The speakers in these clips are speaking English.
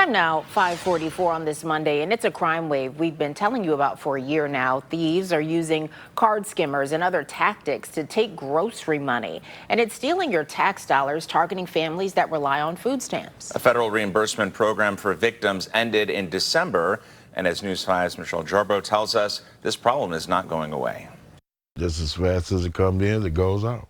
Time now, 5:44 on this Monday, and it's a crime wave we've been telling you about for a year now. Thieves are using card skimmers and other tactics to take grocery money, and it's stealing your tax dollars, targeting families that rely on food stamps. A federal reimbursement program for victims ended in December, and as News 5's Michelle Jarbo tells us, this problem is not going away. Just as fast as it comes in, it goes out.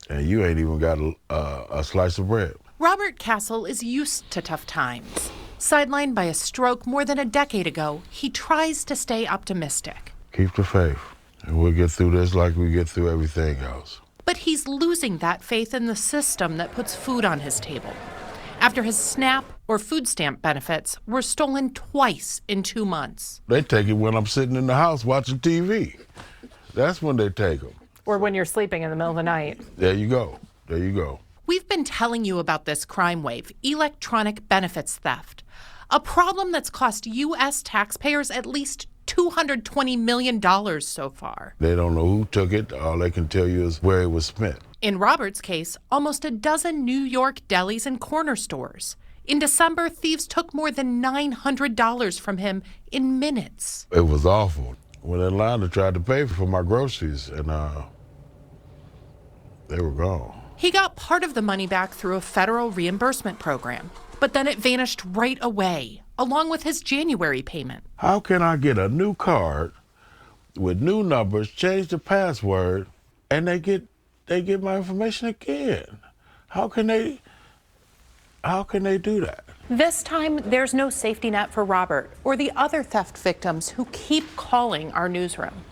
And you ain't even got a slice of bread. Robert Castle is used to tough times. Sidelined by a stroke more than a decade ago, he tries to stay optimistic. Keep the faith, and we'll get through this like we get through everything else. But he's losing that faith in the system that puts food on his table. After his SNAP or food stamp benefits were stolen twice in 2 months. They take it when I'm sitting in the house watching TV. That's when they take them. Or when you're sleeping in the middle of the night. There you go. There you go. We've been telling you about this crime wave, electronic benefits theft, a problem that's cost U.S. taxpayers at least $220 million so far. They don't know who took it. All they can tell you is where it was spent. In Robert's case, almost a dozen New York delis and corner stores. In December, thieves took more than $900 from him in minutes. It was awful. Went in line to try to pay for my groceries, and they were gone. He got part of the money back through a federal reimbursement program, but then it vanished right away, along with his January payment. How can I get a new card with new numbers, change the password, and they get my information again? How can they do that? This time, there's no safety net for Robert or the other theft victims who keep calling our newsroom.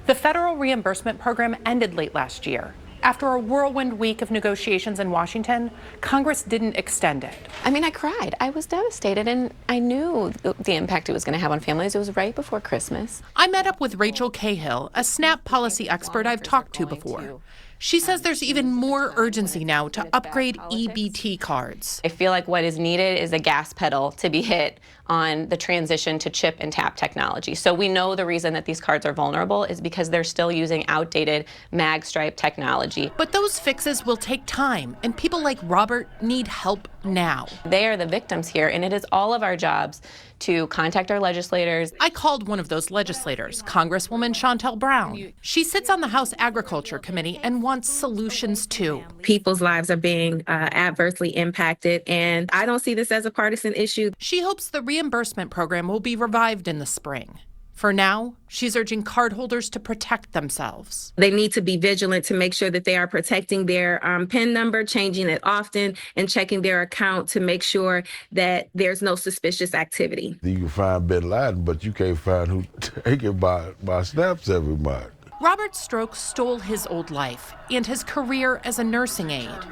The federal reimbursement program ended late last year. After a whirlwind week of negotiations in Washington, Congress didn't extend it. I mean, I cried. I was devastated, and I knew the impact it was going to have on families. It was right before Christmas. I met up with Rachel Cahill, a SNAP policy expert I've talked to before. She says there's even more urgency now to upgrade EBT cards. I feel like what is needed is a gas pedal to be hit on the transition to chip and tap technology. So we know the reason that these cards are vulnerable is because they're still using outdated mag stripe technology. But those fixes will take time, and people like Robert need help now. They are the victims here, and it is all of our jobs to contact our legislators. I called one of those legislators, Congresswoman Shontel Brown. She sits on the House Agriculture Committee and wants solutions too. People's lives are being adversely impacted, and I don't see this as a partisan issue. She hopes the reimbursement program will be revived in the spring. For now, she's urging cardholders to protect themselves. They need to be vigilant to make sure that they are protecting their PIN number, changing it often, and checking their account to make sure that there's no suspicious activity. You can find Bin Laden, but you can't find who taken by snaps every month. Robert's stroke stole his old life and his career as a nursing aide.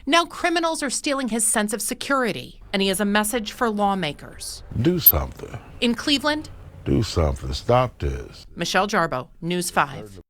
Now criminals are stealing his sense of security, and he has a message for lawmakers. Do something. In Cleveland, Do something. Stop this. Michelle Jarbo, News 5.